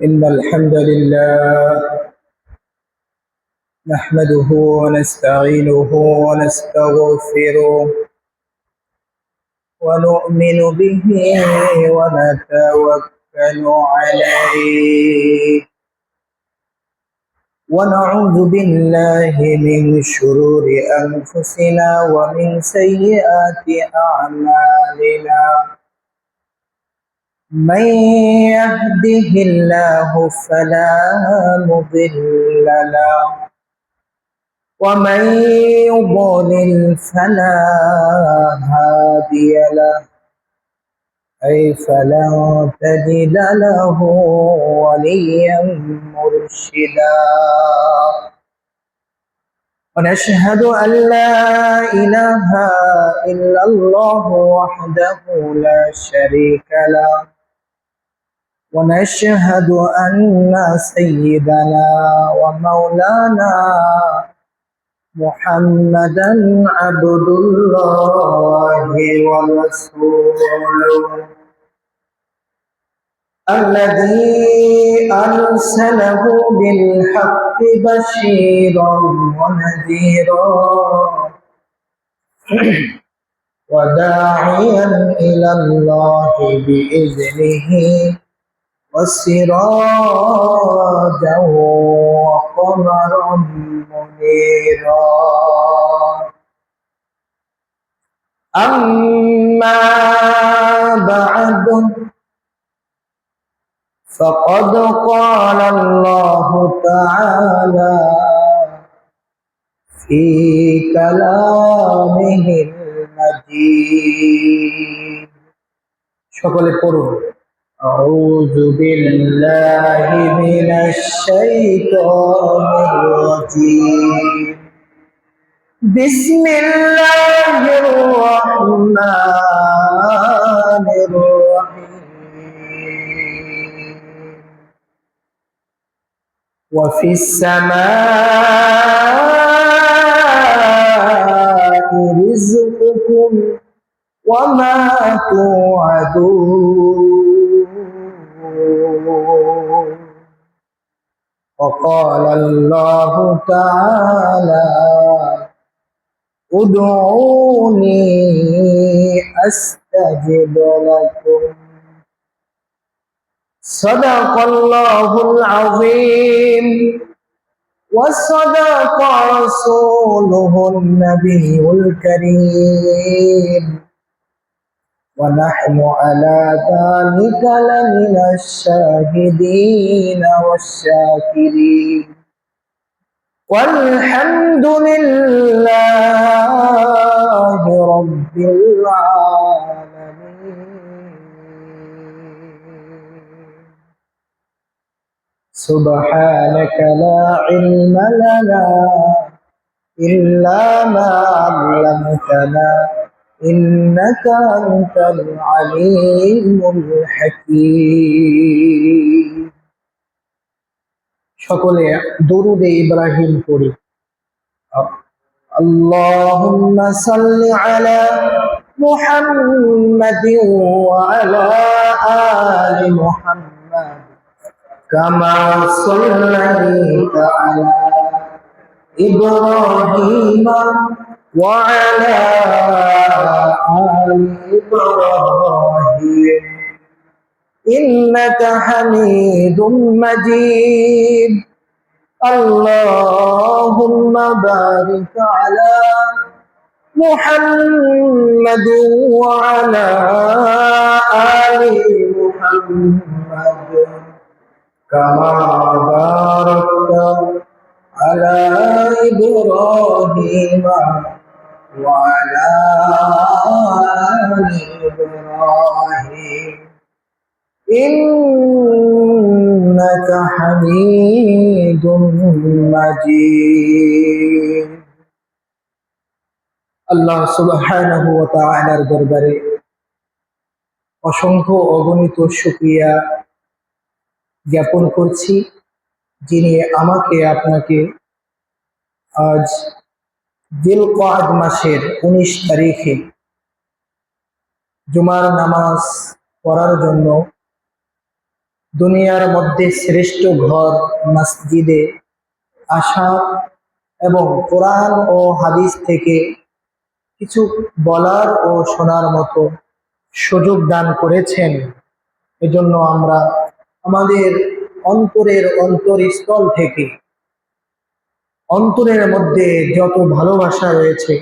إن الحمد لله نحمده ونستعينه ونستغفره ونؤمن به ونتوكل عليه ونعوذ بالله من شرور أنفسنا ومن سيئات أعمالنا. من يهده الله فلا مضل له ومن يضلل فلا هادي له أي فلن تجد له وليا مرشدا. ونشهد أن لا إله إلا الله وحده لا شريك له ونشهد أن سيدنا ومولانا محمدا عبد الله ورسوله الذي أرسله بالحق بشيرا ونذيرا وداعيا إلى الله بإذنه وسراجا وقمرا منيرا. أما بعد فقد قال الله تعالى في كلامه المجيد. সকলে পড়ুন أعوذ بالله من الشيطان الرجيم. بسم الله الرحمن الرحيم. وفي السماء رزقكم وما توعدون. وقال الله تعالى ادعوني أستجب لكم. صدق الله العظيم وصدق رسوله النبي الكريم ونحن على ذلك لمن الشاهدين والشاكرين والحمد لله رب العالمين. سبحانك لا علم لنا إلا ما علمتنا إنك أنت العليم الحكيم. সকলে দুরূদে ইব্রাহিম পড়ি। اللهم صل على محمد وعلى آل محمد كما صليت على إبراهيم وعلى آل إبراهيم إنك حميد مجيد. اللهم بارك على محمد وعلى آل محمد كما باركت على إبراهيم وعلى آل إبراهيم إنك حميد مجيد. আল্লাহ সুবহানাহু ওয়া তাআলার দরবারে অসংখ্য অগণিত শুকরিয়া জ্ঞাপন করছি, যিনি আমাকে আপনাকে আজ জিলকআদ মাসের 19 তারিখে জুমার নামাজ পড়ার জন্য দুনিয়ার মধ্যে শ্রেষ্ঠ ঘর মসজিদে আসা এবং কোরআন ও হাদিস থেকে কিছু বলার ও শোনার মতো সুযোগ দান করেছেন। এজন্য আমরা আমাদের অন্তরের অন্তরস্থল থেকে, অন্তরের মধ্যে যত ভালোবাসা রয়েছে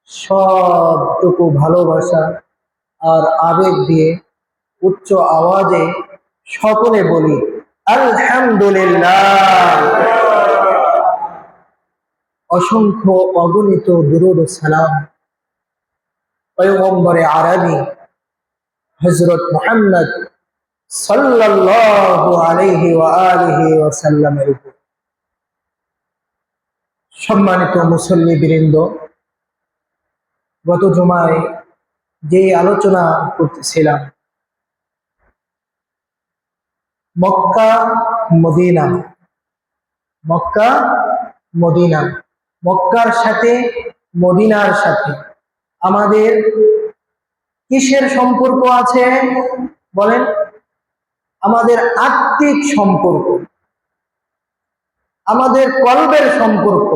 সবটুকু ভালোবাসা আর আবেগ দিয়ে উচ্চ আওয়াজে সকলে বলি আলহামদুলিল্লাহ। অসংখ্য অগণিত দুরূদ ও সালাম পয়গম্বরে আরবি হযরত মুহাম্মদ সাল্লাল্লাহু আলাইহি ওয়া আলিহি ওয়াসাল্লামের উপর। সম্মানিত মুসল্লিবৃন্দ, গত জুমায় যে আলোচনা করতেছিলাম মক্কা মদিনা, মক্কা মদিনা, মক্কার সাথে মদিনার সাথে আমাদের কিসের সম্পর্ক আছে বলেন? আমাদের আত্মিক সম্পর্ক, আমাদের কলবের সম্পর্ক,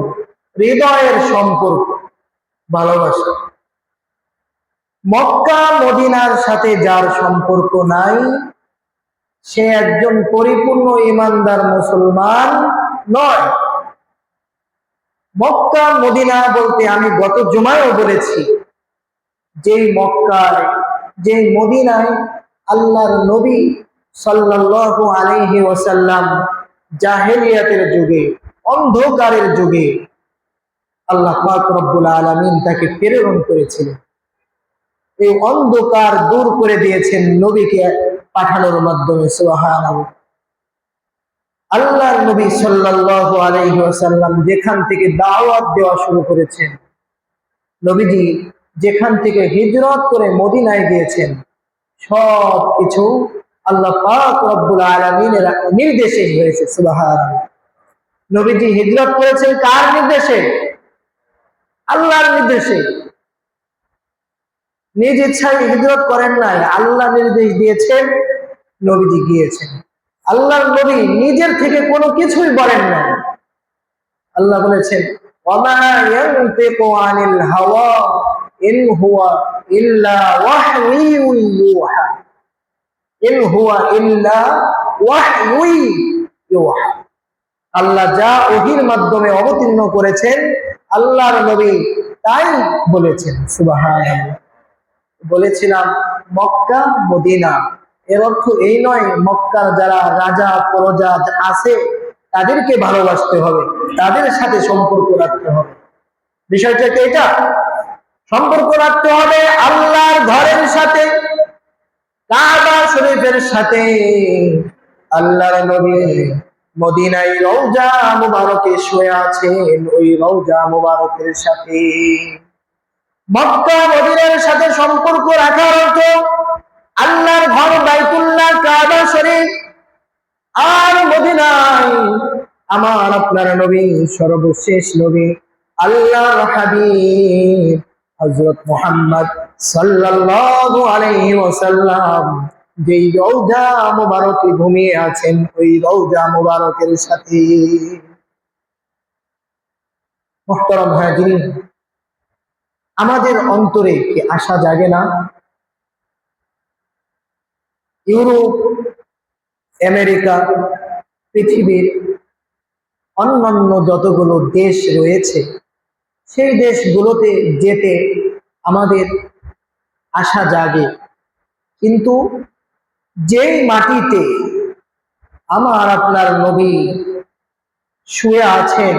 হৃদয়ের সম্পর্ক, ভালোবাসা। মক্কা মদিনার সাথে যার সম্পর্ক নাই সে একজন পরিপূর্ণ ঈমানদার মুসলমান নয়। মক্কা মদিনা বলতে আমি গত জুমায়ও বলেছি, যেই মক্কায় যেই মদিনায় আল্লাহর নবী সাল্লাল্লাহু আলাইহি ওয়াসাল্লাম জাহেলিয়াতের যুগে, অন্ধকারের যুগে আল্লাহ পাক রব্বুল আলামিন তাকে প্রেরণ করেছিলেন। এই অন্ধকার দূর করে দিয়েছেন নবীকে পাঠানোর মাধ্যমে। সুবহানাল্লাহ। আল্লাহর নবী সাল্লাল্লাহু আলাইহি ওয়াসাল্লাম যেখান থেকে দাওয়াত দেওয়া শুরু করেছেন, নবীজি যেখান থেকে হিজরত করে মদিনায় গিয়েছেন, সব কিছু আল্লাহ পাক রব্বুল আলামিনের নির্দেশে হয়েছে। সুবহানাল্লাহ। নবীজি হিজরত করেছেন কার নির্দেশে? আল্লাহর নির্দেশে। নিজ ইচ্ছায় হিজরত করেন নাই, আল্লাহ নির্দেশ দিয়েছেন, নবীজি গিয়েছেন। আল্লাহর নবী নিজের থেকে কোনো কিছুই বলেন না। আল্লাহ বলেছেন ওয়ামা ইয়ানতিকু আনিল হাওয়া ইন হুয়া ইল্লা ওয়াহয়ুন ইউহা, ইন হুয়া ইল্লা ওয়াহয়ুন ইউহা। আল্লাহ যা ওহীর মাধ্যমে অবতীর্ণ করেছেন আল্লাহর নবী তাই বলেছেন। সুবহানাল্লাহ। বলেছিলাম মক্কা মদিনা, এর অর্থ এই নয় মক্কার যারা রাজা প্রজা আছে তাদেরকে ভালোবাসতে হবে, তাদের সাথে সম্পর্ক রাখতে হবে। বিষয়টা কি এটা? সম্পর্ক রাখতে হবে আল্লাহর ঘরের সাথে, কাবা শরীফের সাথে। আল্লাহর নবী মদিনায় রওজা মুবারকে শুয়ে আছেন, ওই রওজা মুবারকের সাথে। মক্কা মদিনার সাথে সম্পর্ক রাখার অর্থ আল্লাহর ঘর বাইতুল্লাহ কাবা শরীফ আর মদিনায় আমার আপনার নবী, সর্বশেষ নবী আল্লাহর হাবিব হযরত মুহাম্মদ সাল্লাল্লাহু আলাইহি ওয়াসাল্লাম যেই রওজা মুবারকে ঘুমিয়ে আছেন, ওই রওজা মুবারকের সাথে। মুহতারাম হাজিরিন, আমাদের অন্তরে কি আশা জাগে না? ইউরোপ, আমেরিকা, পৃথিবীর অন্যান্য যতগুলো দেশ রয়েছে সেই দেশগুলোতে যেতে আমাদের আশা জাগে, কিন্তু যেই মাটিতে আমার আপনার নবী শুয়ে আছেন,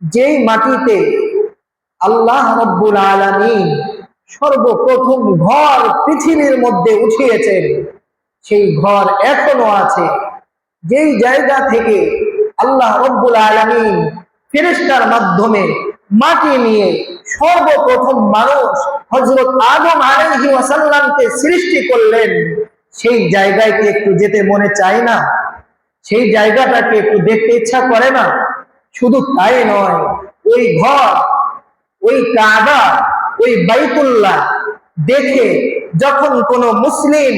যেই মাটিতে আল্লাহ রাব্বুল আলামিন সর্বপ্রথম ঘর পৃথিবীর মধ্যে উঠিয়েছেন, সেই ঘর এখনো আছে। যেই জায়গা থেকে আল্লাহ রাব্বুল আলামিন ফেরেশতার মাধ্যমে মাটি নিয়ে সর্বপ্রথম মানুষ হযরত আদম আলাইহিস সালামকে সৃষ্টি করলেন, সেই জায়গায় কি একটু যেতে মনে চায় না? সেই জায়গাটাকে একটু দেখতে ইচ্ছা করে না? শুধু তাই নয়, ওই ঘর, ওই কাবা, ওই বাইতুল্লাহ দেখে যখন কোন মুসলিম,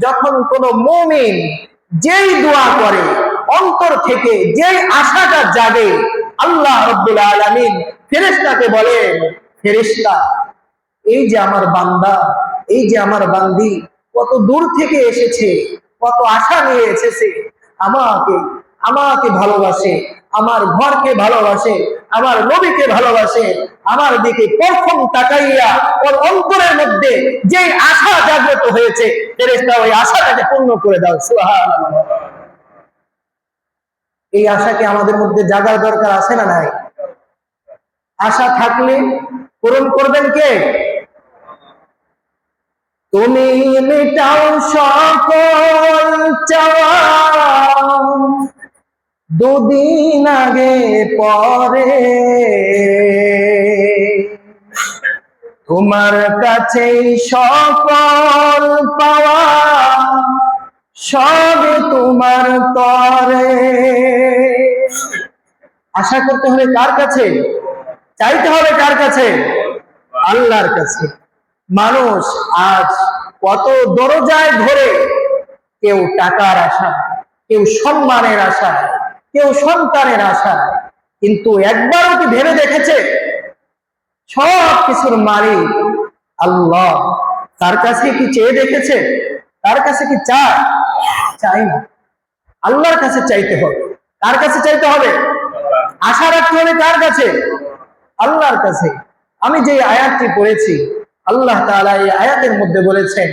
যখন কোন মুমিন যেই দোয়া করে অন্তর থেকে যেই আশাটা জাগে, আল্লাহ রাব্বুল আলামিন ফেরেশতাকে বলেন, ফেরেশতা এই যে আমার বান্দা, এই যে আমার বান্দি কত দূর থেকে এসেছে, কত আশা নিয়ে এসেছে, আমাকে আমাকে ভালোবাসে, আমার ঘরকে ভালোবাসে, আমার নবীকে ভালোবাসে, আমার দিকে প্রথম তাকাইয়া ওর অন্তরের মধ্যে যে আশা জাগ্রত হয়েছে, ফেরেশতা ওই আশাটাকে পূর্ণ করে দাও। সুবহানাল্লাহ। এই আশা কি আমাদের মধ্যে জাগার দরকার আছে না নাই? আশা থাকলে পূরণ করবেন কে? তুমি মেটাও সকল চাওয়া, দুদিন আগে পরে তোমার কাছে সকল পাওয়া, সবে তোমার তরে। আশা করতে হবে কার কাছে? চাইতে হবে কার কাছে? আল্লাহর কাছে। মানুষ আজ কত দরজায় ধরে, কেউ টাকার আশা, কেউ সম্মানের আশা, কেউ সন্তানের আশা, কিন্তু একবারও কি ভেবে দেখেছে সব কিছুর মালিক আল্লাহ, তার কাছে কি চেয়ে দেখেছে? তার কাছে কি চায়? চাই না। আল্লাহর কাছে চাইতে হবে। কার কাছে চাইতে হবে? আশা রাখতে হবে কার কাছে? আল্লাহর কাছে। আমি যে আয়াতটি পড়েছি, আল্লাহ তাআলা এই আয়াতের মধ্যে বলেছেন,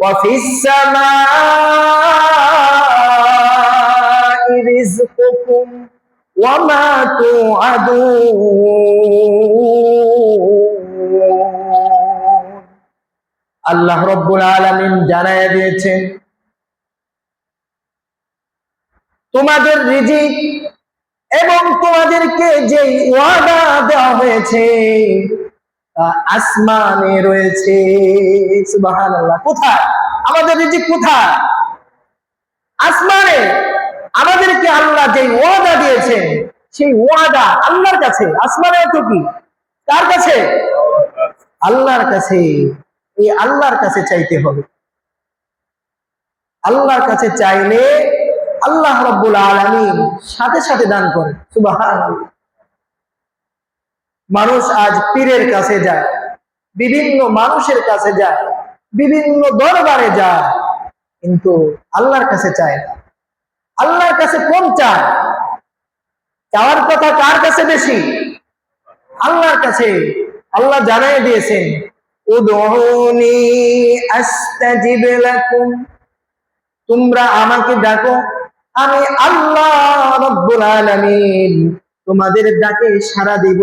ওয়া ফিস সামাই রিজকুকুম ওয়া মা তুআদুন। আল্লাহ রাব্বুল আলামিন জানায়া দিয়েছেন, তোমাদের রিজিক এবং তোমাদেরকে যে ওয়াদা দেওয়া হয়েছে তা আসমানে রয়েছে। সুবহানাল্লাহ। কোথায়? আমাদের রিজিক কোথায়? আসমানে। আমাদেরকে আল্লাহ যে ওয়াদা দিয়েছেন, সেই ওয়াদা আল্লাহর কাছে। আসমানে তো কি? কার কাছে? আল্লাহর কাছে। এই আল্লাহর কাছে চাইতে হবে। আল্লাহর কাছে চাইলে আল্লাহ রাব্বুল আলামিন সাথে সাথে দান করে। সুবহানাল্লাহ। মানুষ আজ পীরের কাছে যায়, বিভিন্ন মানুষের কাছে যায়, বিভিন্ন দরবারে যায়, কিন্তু আল্লাহর কাছে চায় না। আল্লাহর কাছে কোন চায়? চাওয়ার কথা কার কাছে বেশি? আল্লাহর কাছে। আল্লাহ জানাই দিয়েছেন, উদউনি আস্তাজিব লাকুম, তোমরা আমাকে ডাকো, আমি আল্লাহ রাব্বুল আলামিন তোমাদের ডাকে সাড়া দিব।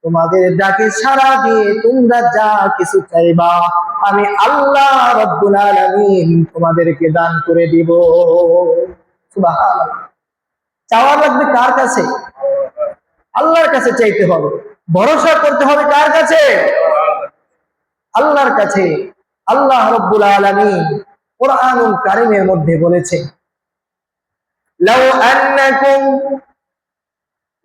তোমাদের ডাকে সাড়া দিয়ে তোমরা যা কিছু চাইবা, আমি আল্লাহ রাব্বুল আলামিন তোমাদেরকে দান করে দিব। সুবহানাল্লাহ। চাওয়া লাগবে কার কাছে? আল্লাহর কাছে চাইতে হবে। ভরসা করতে হবে কার কাছে? আল্লাহর কাছে। আল্লাহ রাব্বুল আলামিন কুরআনুল কারীমের মধ্যে বলেছেন, লাউ আন্নাকুম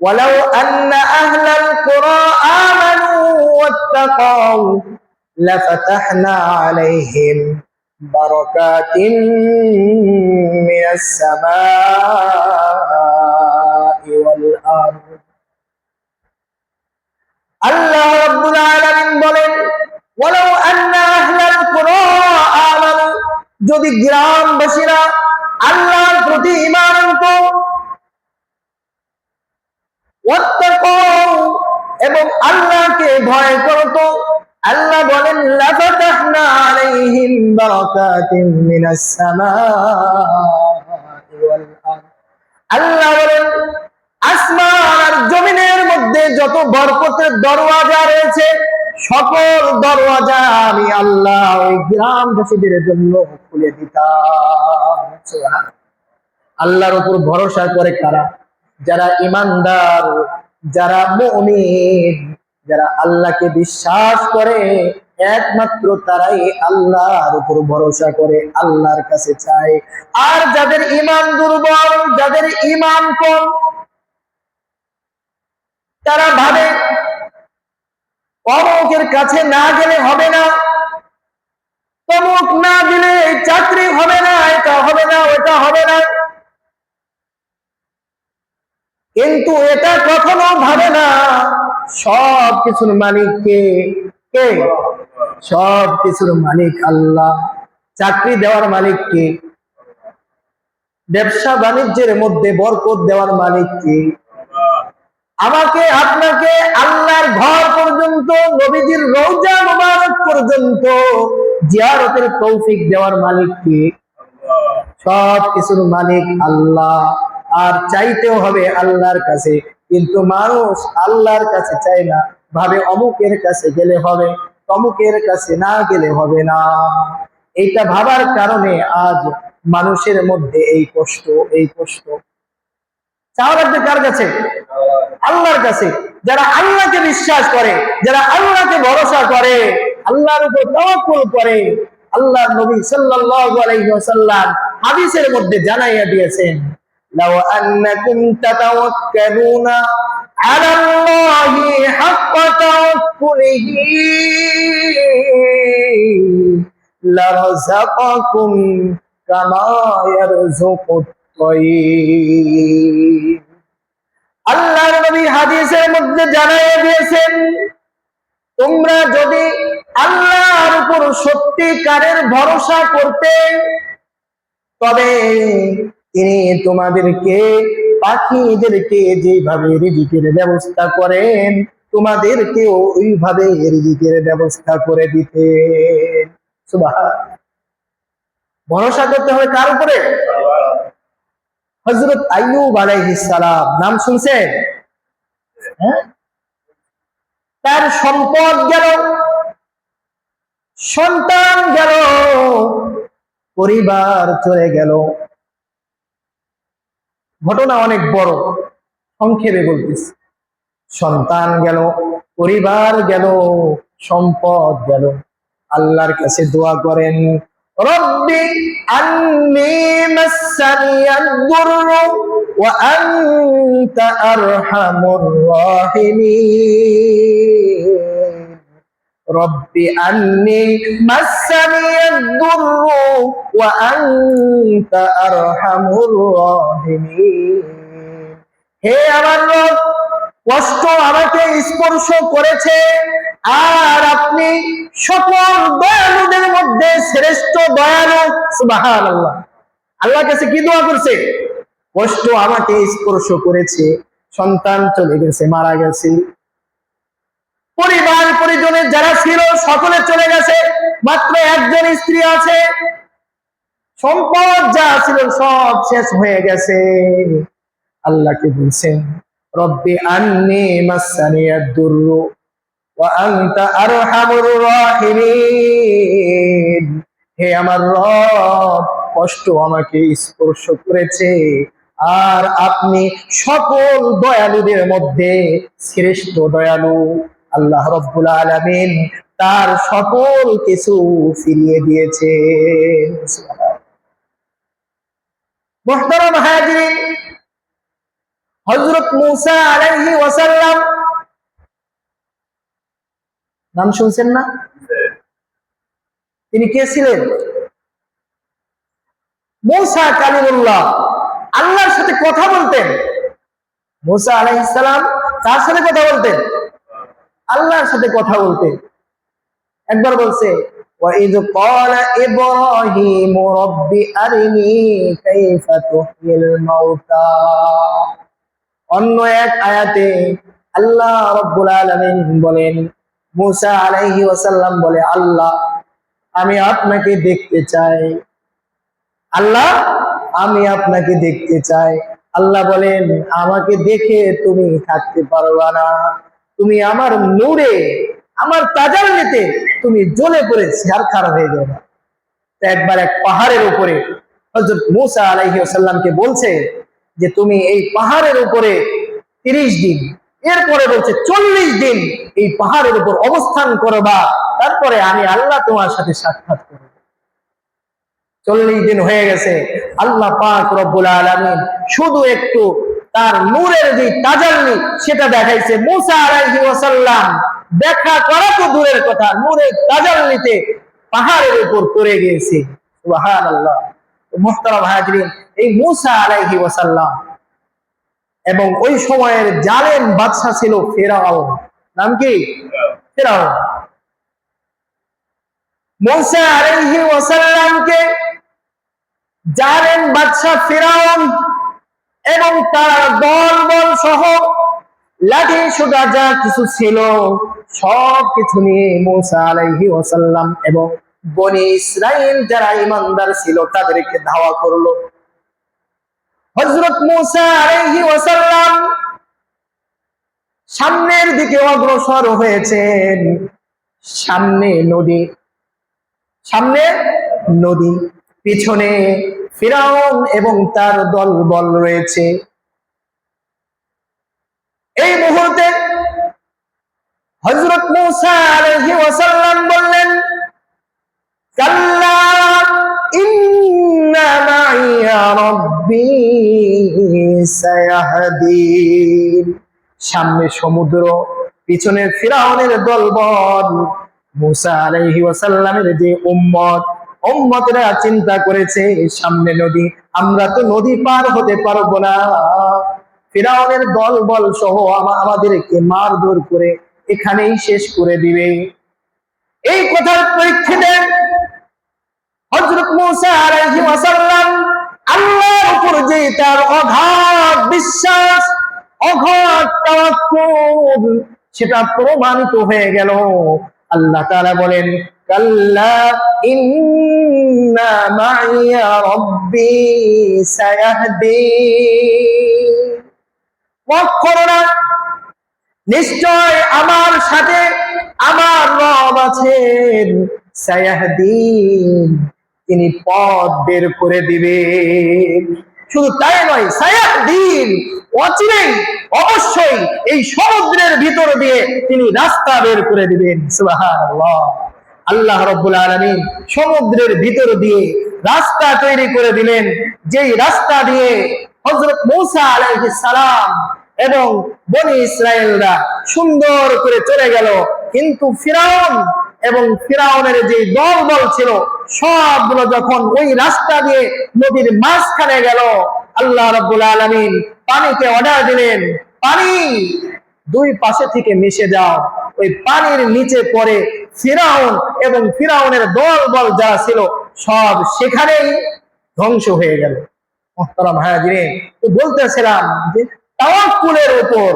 ওয়ালাউ আন্না আহলাল কুরা আমানু ওয়াত্তাকাউ লাফাতাহনা আলাইহিম বারাকাতিন মিনাস সামাই ওয়াল আরদ। আল্লাহ রাব্বুল আলামিন বলেন, ওয়ালাউ আন্না আহলাল কুরা আমানু, যদি গ্রামবাসীরা আল্লাহর প্রতি ঈমান আনতো, ওয়াত্তাকাউ, এবং আল্লাহকে ভয় করত, আল্লাহ বলেন লাফাতাহনা আলাইহিম বারাকাতিন মিনাস সামাই ওয়াল আরদ। আল্লাহ বলেন আসমান আর জমিনের মধ্যে যত বরকতের দরওয়াজা রয়েছে, সকল দরওয়াজা আমি আল্লাহ ওই গ্রামবাসীদের জন্য খুলে দিতাম। আল্লাহর উপর ভরসা করে কারা? যারা ঈমানদার, যারা মুমিন, যারা আল্লাহকে বিশ্বাস করে, একমাত্র তারাই আল্লাহর উপর ভরসা করে, আল্লাহর কাছে চায়। আর যাদের ঈমান দুর্বল, যাদের ঈমান কম, তারা ভাবে অমুকের কাছে না গেলে হবে না, তমুক না দিলে চাকরি হবে না, এটা হবে না, ওটা হবে না। কিন্তু এটা কখনো ভাবে না সব কিছুর মালিক কে? কে? সব কিছুর মালিক আল্লাহ। চাকরি দেওয়ার মালিক কে? ব্যবসা বাণিজ্যের মধ্যে বরকত দেওয়ার মালিক কে? আমাকে আপনাকে আল্লাহর ঘর পর্যন্ত, নবীজির রওজা মুবারক পর্যন্ত জিয়ারতের তৌফিক দেওয়ার মালিক কে? সব কিছুর মালিক আল্লাহ। আর চাইতেও হবে আল্লাহর কাছে, কিন্তু মানুষ আল্লাহর কাছে চায় না, ভাবে অমুকের কাছে গেলে হবে, তমুকের কাছে না গেলে হবে না। এইটা ভাবার কারণে আজ মানুষের মধ্যে এই কষ্ট, এই কষ্ট। চাওয়া লাগবে কার কাছে? আল্লাহর কাছে। যারা আল্লাহকে বিশ্বাস করে, যারা আল্লাহকে ভরসা করে, আল্লাহর উপর তাওয়াক্কুল করে, আল্লাহর নবী সাল্লাল্লাহু আলাইহি ওয়াসাল্লাম হাদিসের মধ্যে জানাইয়া দিয়েছেন, লাউ আন্নাকুম তাতাওয়াক্কালুনা আলাল্লাহি হাক্কা তাওয়াক্কুলিহি লারাযাকাকুম কামা ইয়ারযুকুত তাইর। আল্লাহর নবী হাদিসের মধ্যে জানাইয়া দিয়েছেন, তোমরা যদি আল্লাহর উপর সত্যিকারের ভরসা করতে, তবে তিনি তোমাদেরকে, পাখিদেরকে যেভাবে রিজিকের ব্যবস্থা করেন, তোমাদেরকেও ওইভাবে রিজিকের ব্যবস্থা করে দিতেন। সুবহানাল্লাহ। ভরসা করতে হবে কার উপরে? হযরত আইয়ুব আলাইহিস সালাম, নাম শুনছেন? হ্যাঁ? তার সম্পদ গেল, সন্তান গেল, পরিবার চলে গেল। ঘটনা অনেক বড়, সংক্ষেপে বলতেছি। সন্তান গেল, পরিবার গেল, সম্পদ গেল। আল্লাহর কাছে দোয়া করেন, রব্বি আন্নী মাসানিয়াদ দুররু ওয়া আনতা আরহামুর রাহিমিন। রব্বি আন্নী মাসানিয়াদ দুররু ওয়া আনতা আরহামুর রাহিমিন। হে আমার রব, কষ্ট আমাকে স্পর্শ করেছে, আর আপনি সকল দয়ালুদের মধ্যে শ্রেষ্ঠ দয়ালু। সুবহানাল্লাহ। আল্লাহর কাছে কি দোয়া করছে? কষ্ট আমাকে স্পর্শ করেছে, সন্তান চলে গেছে, মারা গেছে, পরিবার পরিজনের যারা ছিল সকলে চলে গেছে, মাত্র একজন স্ত্রী আছে, সম্পদ যা ছিল সব শেষ হয়ে গেছে। আল্লাহকে বলছেন, রব্বি আন্নী মাসানিয়াদ দুররু ওয়া আনতা আরহামুর রাহিমিন। হে আমার রব, কষ্ট আমাকে স্পর্শ করেছে, আর আপনি সকল দয়ালুদের মধ্যে শ্রেষ্ঠ দয়ালু। আল্লাহ রাব্বুল আলামিন তার সকল কিছু ফিরিয়ে দিয়েছেন। মুহতারাম হাজিরিন, হযরত মূসা আলাইহি ওয়াসাল্লাম, নাম শুনছেন না? তিনি কে ছিলেন? মূসা কালিমুল্লাহ, আল্লাহর সাথে কথা বলতেন। মূসা আলাইহিস সালাম তার সাথে কথা বলতেন, আল্লাহর সাথে কথা বলতেন। একবার বলছে, ওয়া ইয ক্বালা ইব্রাহিমু রাব্বি আরিনি কাইফা তুহয়িল মাউতা। অন্য এক আয়াতে আল্লাহ রাব্বুল আলামিন বলেন, মূসা আলাইহি ওয়াসাল্লাম বলে, আল্লাহ আমি আপনাকে দেখতে চাই, আল্লাহ আমি আপনাকে দেখতে চাই। আল্লাহ বলেন, আমাকে দেখে তুমি থাকতে পারবা না, তুমি আমার নূরে, আমার তাজাল্লিতে তুমি জ্বলে পড়ে ছারখার হয়ে যাবে। একবার এক পাহাড়ের উপরে হযরত মূসা আলাইহিস সালামকে বলছে যে তুমি এই পাহাড়ের উপরে 30 দিন, এরপরে বলছে 40 দিন এই পাহাড়ের উপর অবস্থান করবা, তারপরে আমি আল্লাহ তোমার সাথে সাক্ষাৎ করব। 40 দিন হয়ে গেছে। আল্লাহ পাক রব্বুল আলামিন শুধু একটু তার নূরের যে তাজাল্লি সেটা দেখাইছে। মূসা আলাইহিস সালাম দেখা করা তো দূরের কথা, নূরের তাজাল্লিতে পাহাড়ের উপর পড়ে গিয়েছে। সুবহানাল্লাহ। মুহতারাম হাজিরিন, এই মূসা আলাইহি ওয়াসাল্লাম এবং ওই সময়ের জালেম বাদশা ছিল ফেরাউন। নাম কি? ফেরাউন। মূসা আলাইহি ওয়াসাল্লামকে জালেম বাদশা ফেরাউন এবং তার দলবল সহ লাঠি সোটা যা কিছু ছিল সব কিছু নিয়ে মূসা আলাইহি ওয়াসাল্লাম এবং বনি ইসরাইল যারা ঈমানদার ছিল তাদেরকে ধাওয়া করলো। হযরত মূসা আলাইহি ওয়াসাল্লাম সামনের দিকে অগ্রসর হয়েছেন। সামনে নদী, সামনে নদী, পিছনে ফিরাউন এবং তার দলবল রয়েছে। এই মুহূর্তে হযরত মূসা আলাইহি ওয়াসাল্লাম বললেন, কাল্লা ইন্না মাইয়া রাব্বী সায়াহদিন। সামনে সমুদ্র, পিছনে ফিরাউনের দলবল। মূসা আলাইহি ওয়াসাল্লামের যে উম্মতরা চিন্তা করেছে সামনে নদী, আমরা তো নদী পার হতে পারবো না, ফিরাউনের দলবল সহ আমাদেরকে মারধর করে এখানেই শেষ করে দিবে। এই কথার প্রেক্ষিতে হযরত মূসা আলাইহি ওয়াসাল্লাম আল্লাহর উপর যে তার অগাধ বিশ্বাস, অগাধ তাওয়াক্কুল, সেটা প্রমাণিত হয়ে গেল। আল্লাহ তাআলা বলেন, কাল্লা ইন্না মাইয়া রাব্বী সায়াহদিন। কখনো নিশ্চয় আমার সাথে আমার রব আছেন, সায়াহদিন, তিনি পথ বের করে দিবেন। শুধু তাই নয়, সায়াহদিন, অচিরেই অবশ্যই এই সমুদ্রের ভিতর দিয়ে তিনি রাস্তা বের করে দিবেন। সুবহানাল্লাহ। আল্লাহ রাব্বুল আলামিন সমুদ্রের ভিতর দিয়ে রাস্তা তৈরি করে দিলেন, যেই রাস্তা দিয়ে হযরত মূসা আলাইহিস সালাম এবং বনি ইসরায়েলরা সুন্দর করে চলে গেল। কিন্তু ফিরাউন এবং ফিরাউনের যে দলবল ছিল সবগুলো যখন ওই রাস্তা দিয়ে নদীর মাঝখানে গেল, আল্লাহ রাব্বুল আলামিন পানিকে অর্ডার দিলেন, পানি দুই পাশে থেকে মিশে যাও। ওই পানির নিচে পড়ে ফিরাউন এবং ফিরাউনের দলবল যারা ছিল সব সেখানেই ধ্বংস হয়ে গেল। মুহতারাম হাজিরিন, তো বলতেছিলাম যে তাওয়াক্কুলের উপর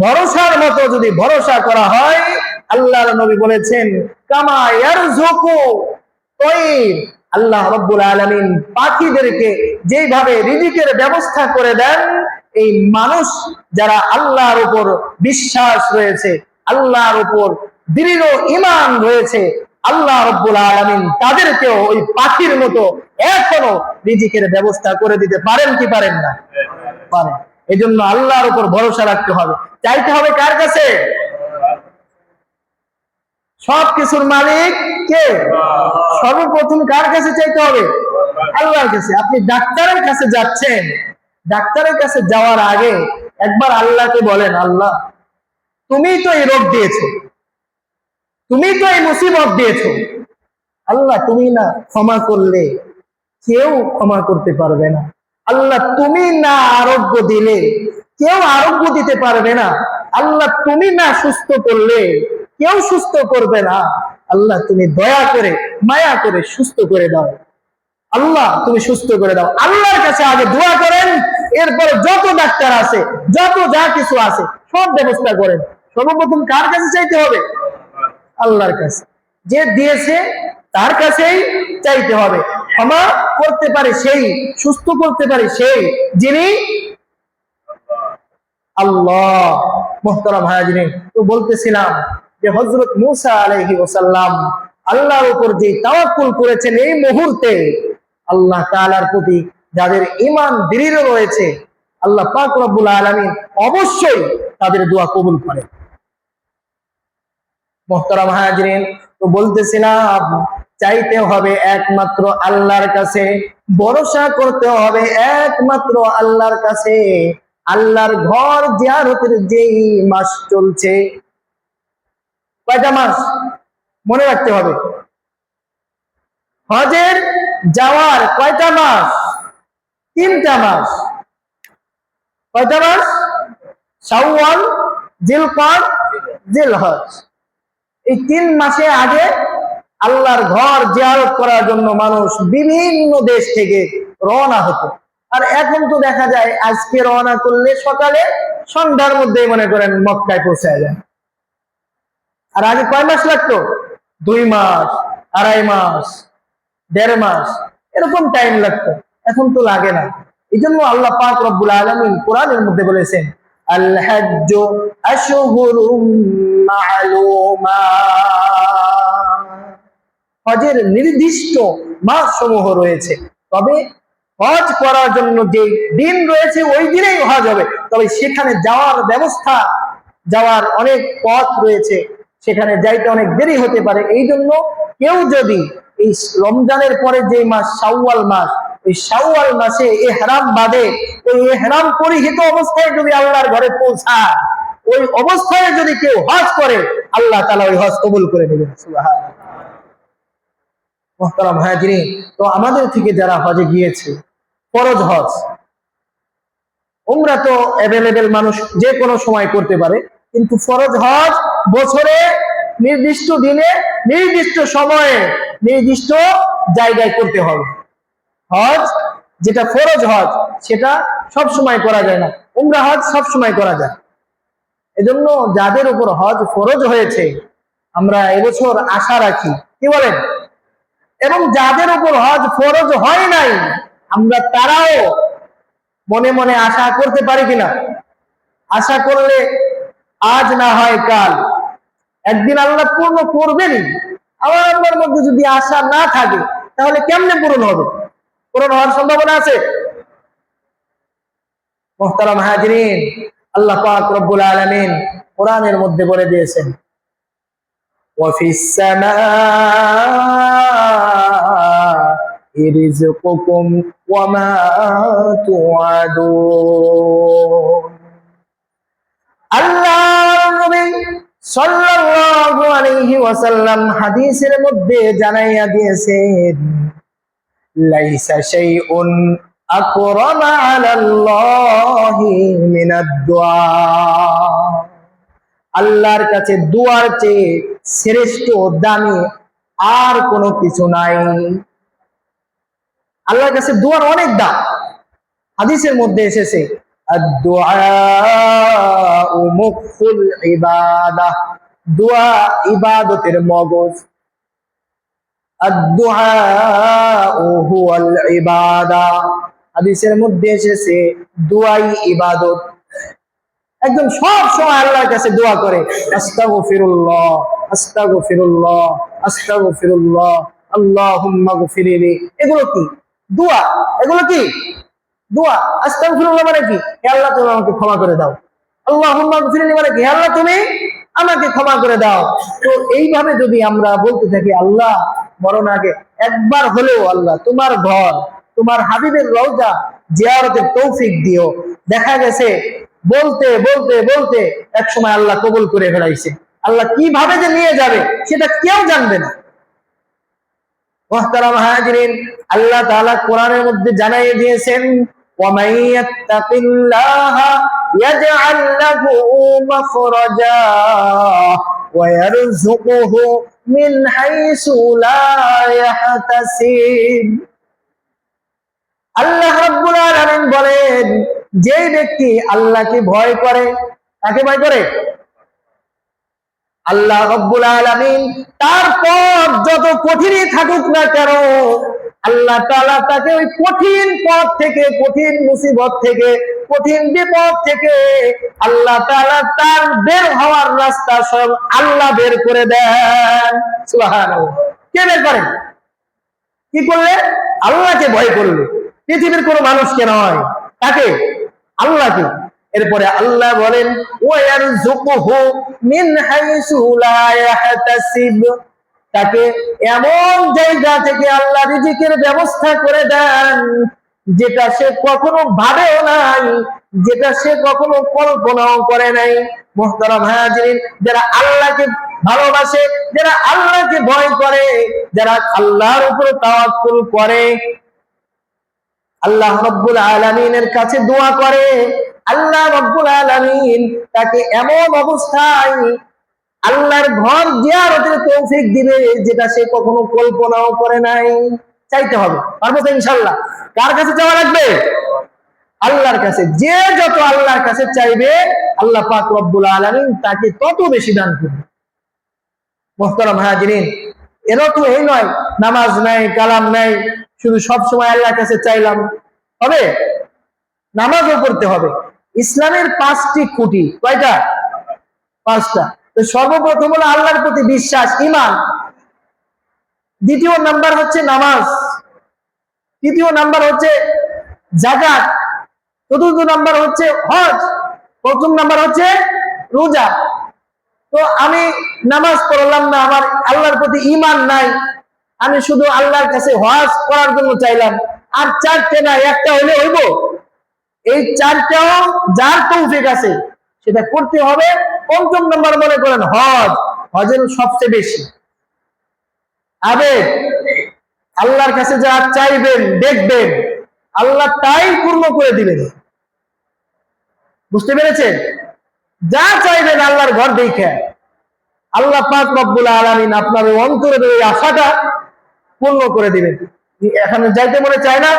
ভরসার মতো যদি ভরসা করা হয়, আল্লাহর নবী বলেছেন, কামা ইয়ারযুকু তায়র, আল্লাহ রাব্বুল আলামিন পাখিদেরকে যেভাবে রিজিকের ব্যবস্থা করে দেন, এই মানুষ যারা আল্লাহর উপর বিশ্বাস রয়েছে, আল্লাহর উপর দৃঢ় ঈমান রয়েছে, আল্লাহ রাব্বুল আলামিন তাদেরকেও ওই পাখির মতো এখনো রিজিকের ব্যবস্থা করে দিতে পারেন কি পারেন না? পারেন। এজন্য আল্লাহর উপর ভরসা রাখতে হবে। চাইতে হবে কার কাছে? সবকিছুর মালিক কে? সর্বপ্রথম কার কাছে চাইতে হবে? আল্লাহর কাছে। আপনি ডাক্তারের কাছে যাচ্ছেন, ডাক্তারের কাছে যাওয়ার আগে একবার আল্লাহকে বলেন, আল্লাহ তুমি তো এই রোগ দিয়েছো, তুমি তো এই মুসিবত দিয়েছো, আল্লাহ তুমি না ক্ষমা করলে কেউ ক্ষমা করতে পারবে না। আল্লাহ তুমি না আরোগ্য দিলে কেউ আরোগ্য দিতে পারবে না। আল্লাহ তুমি না সুস্থ করলে কেউ সুস্থ করবে না। আল্লাহ তুমি দয়া করে মায়া করে সুস্থ করে দাও, আল্লাহ তুমি সুস্থ করে দাও। আল্লাহর কাছে আগে দোয়া করেন, এরপরে যত ডাক্তার আছে, যত যা কিছু আছে সব ব্যবস্থা করেন। সর্বপ্রথম কার কাছে চাইতে হবে? আল্লাহর কাছে। যে দিয়েছে তার কাছেই চাইতে হবে। ক্ষমা করতে পারে সেই, সুস্থ করতে পারে সেই, যিনি আল্লাহ। মুহতারাম হাজিরিন, তো বলতেছিলাম যে হযরত মূসা আলাইহি ওয়াসাল্লাম আল্লাহর উপর যে তাওয়াক্কুল করেছেন, এই মুহূর্তে আল্লাহ তাআলার প্রতি যাদের ঈমান দৃঢ় রয়েছে, আল্লাহ পাক রব্বুল আলামিন অবশ্যই তাদের দোয়া কবুল করেন। মুহতারাম হাজিরিন, তো বলতেছিলাম চাইতে হবে একমাত্র আল্লাহর কাছে, ভরসা করতে হবে একমাত্র আল্লাহর কাছে। আল্লাহর ঘর জিয়ারতের যেই মাস চলছে, কয়টা মাস মনে রাখতে হবে? হজের যাওয়ার কয়টা মাস? 3টা মাস। কয়টা মাস? শাওয়াল, জিলকদ, জিলহজ। এই 3 মাসে আগে আল্লাহর ঘর জিয়ারত করার জন্য মানুষ বিভিন্ন দেশ থেকে রওনা হতো। আর এখন তো দেখা যায় আজকে রওনা করলে সকালে সন্ধ্যার মধ্যে মনে করেন মক্কায় পৌঁছায় যায়। আর আগে কয় মাস লাগতো? 2 মাস, 2.5 মাস, 1.5 মাস, এরকম টাইম লাগতো। এখন তো লাগে না। এই জন্য আল্লাহ পাক রব্বুল আলামিন কোরআনের মধ্যে বলেছেন, আল হাজ্জু আশহুরুম মা'লুমাত। হজের নির্দিষ্ট মাস সমূহ রয়েছে, তবে হজ করার জন্য যে দিন রয়েছে ওই দিনেই হজ হবে। তবে সেখানে যাওয়ার ব্যবস্থা, যাওয়ার অনেক পথ রয়েছে, সেখানে যাইতে অনেক দেরি হতে পারে। এই জন্য কেউ যদি এই রমজানের পরে যে মাস শাওয়াল মাস, ওই শাওয়াল মাসে ইহরাম বাঁধে, ওই ইহরাম পরিহিত অবস্থায় যদি আল্লাহর ঘরে পৌঁছায়, ওই অবস্থায় যদি কেউ হজ করে, আল্লাহ তাআলা ওই হজ কবুল করে নেবেন। সুবহানাল্লাহ। মুহতারাম হাজিরিন, তো আমাদের থেকে যারা হজে গিয়েছে, ফরজ হজ, উমরা তো অ্যাভেলেবেল মানুষ যে কোনো সময় করতে পারে, কিন্তু ফরজ হজ বছরে নির্দিষ্ট দিনে, নির্দিষ্ট সময়ে, নির্দিষ্ট জায়গায় করতে হবে। হজ যেটা ফরজ হজ, সেটা সব সময় করা যায় না। উমরা হজ সব সময় করা যায়। এজন্য যাদের উপর হজ ফরজ হয়েছে, আমরা এবছর আশা রাখি, কি বলেন? এবং যাদের উপর হজ ফরজ হয় নাই, আমরা তারাও মনে মনে আশা করতে পারি কিনা? আশা করলে আজ না হয় কাল, একদিন আল্লাহ পূর্ণ করবেনই। আবার আমার মধ্যে যদি আশা না থাকে, তাহলে কেমনে পূরণ হবে? পূরণ হওয়ার সম্ভাবনা আছে? মুহতারাম হাজিরিন, আল্লাহ পাক রব্বুল আলামিন কোরআনের মধ্যে বলে দিয়েছেন, ওয়াফিস সামাই রিজকুকুম ওয়া মা তুআদুন। আল্লাহর নবী সাল্লাল্লাহু আলাইহি ওয়াসাল্লাম হাদিসের মধ্যে জানাইয়া দিয়েছেন, লাইসা শাইউন আকরামা আলাল্লাহি মিনাদ দুআ। আল্লাহর কাছে দুয়ার চেয়ে শ্রেষ্ঠ, দামি আর কোনো কিছু নাই। আল্লাহর কাছে দুয়ার অনেক দাম। হাদিসের মধ্যে এসেছে, আদ-দুআউ মুখুল ইবাদাহ, দুআ ইবাদতের মগজ। আদ-দুআউ হুয়াল ইবাদাহ, হাদিসের মধ্যে এসেছে দুআই ইবাদত। একদম সব সময় আল্লাহর কাছে দোয়া করে, আস্তাগফিরুল্লাহ, আস্তাগফিরুল্লাহ, আস্তাগফিরুল্লাহ, আল্লাহুম্মা গফিরলি। এগুলো কি? দোয়া। এগুলো কি? দোয়া। আস্তাগফিরুল্লাহ মানে কি? হে আল্লাহ তুমি আমাকে ক্ষমা করে দাও। আল্লাহুম্মা গফিরলি মানে কি? হে আল্লাহ তুমি আমাকে ক্ষমা করে দাও। তো এইভাবে যদি আমরা বলতে থাকি, আল্লাহ মরণ আগে একবার হলেও আল্লাহ তোমার ঘর, তোমার হাবিবের রওজা জিয়ারতের তৌফিক দিও। দেখা গেছে বলতে বলতে বলতে এক সময় আল্লাহ কবুল করে ফেলাইছে। আল্লাহ কিভাবে যে নিয়ে যাবে সেটা কেউ জানবে না। মুহতারাম হাজিরিন, আল্লাহ তাআলা কোরআনের মধ্যে জানাই দিয়েছেন, ওয়া মান ইয়াত্তাকিল্লাহা ইয়াজআল লাহু মাখরাজা ওয়া ইয়ারযুকুহু মিন হাইসু লা ইয়াহতাসিব। আল্লাহ রাব্বুল আলামিন বলেন, যে ব্যক্তি আল্লাহকে ভয় করে, তাকে ভয় করে আল্লাহ রাব্বুল আলামিন, তারপর যত কঠিনই থাকুক না কেন, আল্লাহ তাআলা তাকে ওই কঠিন পথ থেকে, কঠিন মুসিবত থেকে, কঠিন বিপদ থেকে আল্লাহ তাআলা তার বের হওয়ার রাস্তা সব আল্লাহ বের করে দেন। সুবহানাল্লাহ। কে বের করেন? কি করলে? আল্লাহকে ভয় করলে। পৃথিবীর কোনো মানুষকে নয়, তাকে, আল্লাহকে। এরপরে আল্লাহ বলেন, ওয়ারযুকুহু মিন হাইসু লা ইয়াহতাসিব, তাকে এমন জায়গা থেকে আল্লাহ রিজিকের ব্যবস্থা করে দেন যেটা সে কখনো ভাবেও নাই, যেটা সে কখনো কল্পনাও করে নাই। মুহতারাম হাজিরিন, যারা আল্লাহকে ভালোবাসে, যারা আল্লাহকে ভয় করে, যারা আল্লাহর উপরে তাওয়াক্কুল করে, আল্লাহ রাব্বুল আলামিনের কাছে দোয়া করে, আল্লাহ রাব্বুল আলামিন তাকে এমন অবস্থায় আল্লাহর ঘর জিয়ারতের তৌফিক দিবে যেটা সে কখনো কল্পনাও করে নাই। চাইতে হবে, পারবো তো ইনশাআল্লাহ। কার কাছে যাওয়া লাগবে? আল্লাহর কাছে। যে যত আল্লাহর কাছে চাইবে আল্লাহ পাক রব্বুল আলামিন তাকে তত বেশি দান করবে। মুহতারাম হাজিরিন, এর অর্থ এই নয় নামাজ নাই, কালাম নাই, শুধু সব সময় আল্লাহর কাছে চাইলাম, হবে? নামাজও পড়তে হবে। ইসলামের 5টি খুঁটি, কয়টা? 5টা। তো সর্বপ্রথম হলো আল্লাহর প্রতি বিশ্বাস, ঈমান। দ্বিতীয় নাম্বার হচ্ছে নামাজ, তৃতীয় নাম্বার হচ্ছে যাকাত, চতুর্থ নাম্বার হচ্ছে হজ, প্রথম নাম্বার হচ্ছে রোজা। তো আমি নামাজ পড়লাম না, আমার আল্লাহর প্রতি ঈমান নাই, আমি শুধু আল্লাহর কাছে হজ করার জন্য চাইলাম, আর 4টে না, একটা হলে হইব? এই 4টাও যার তৌফিক আছে সেটা করতে হবে। পঞ্চম নাম্বার মনে করেন হজ, হজের সবচেয়ে বেশি আবেগ। আল্লাহর কাছে যা চাইবেন, দেখবেন আল্লাহ তাই পূর্ণ করে দিবেন। বুঝতে পেরেছেন? যা চাইবেন আল্লাহর ঘর দেখে আল্লাহ পাক রব্বুল আলামিন আপনার অন্তরের এই আশাটা পূর্ণ করে দিবেন। এখানে যাইতে মনে চায় না,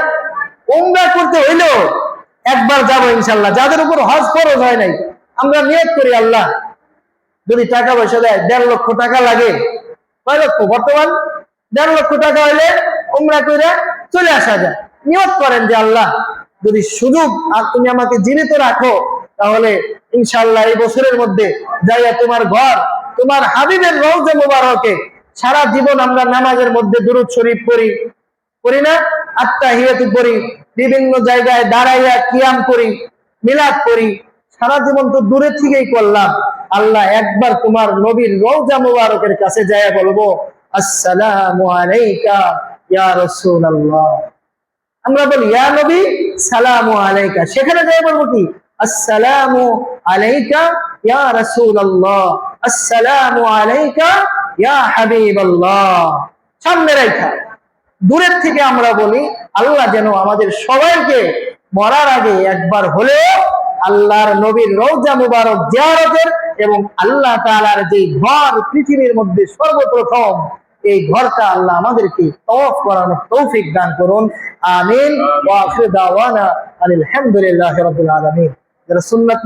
উমরা করতে হইলেও একবার যাবো ইনশাআল্লাহ। যাদের উপর হজ ফরজ হয় নাই, আমরা নিয়ত করি আল্লাহ যদি টাকা পয়সা দেয়, 1.5 লক্ষ টাকা লাগে, কয় লক্ষ বর্তমান? 1.5 লক্ষ টাকা হইলে উমরা করে চলে আসা যায়। নিয়ত করেন যে আল্লাহ যদি সুযোগ আর তুমি আমাকে জীবিত রাখো, তাহলে ইনশাআল্লাহ এই বছরের মধ্যে যাইয়া তোমার ঘর, তোমার হাবিবের রওজা মুবারকে সারা জীবন আমরা নামাজের মধ্যে দুরূদ শরীফ পড়ি, করি না? আত্তাহিয়াতু পড়ি, বিভিন্ন জায়গায় দাঁড়াইয়া কিয়াম করি, মিলাদ করি, সারা জীবন তো দূরে থেকেই করলাম। আল্লাহ একবার তোমার নবীর রওজা মুবারকের কাছে যাইয়া বলবো আসসালামু আলাইকা ইয়া রাসূলুল্লাহ। আমরা বলি ইয়া নবী সালামু আলাইকা, সেখানে যাই বলবো কি আসসালামু আলাইকা ইয়া রাসূলুল্লাহ, আসসালামু আলাইকা ইয়া হাবিবাল্লাহ। সামনে রাখা, দূরের থেকে আমরা বলি আল্লাহ যেন আমাদের সবাইকে মরার আগে একবার হলেও আল্লাহর নবীর রওজা মুবারক জিয়ারতের এবং আল্লাহ তাআলার যে ঘর পৃথিবীর মধ্যে সর্বপ্রথম, এই ঘরটা আল্লাহ আমাদেরকে তওয়াফ করানোর তৌফিক দান করুন। আমিন। ওয়া আখিরু দাওয়ানা আলহামদুলিল্লাহি রাব্বিল আলামিন। যারা সুন্নাত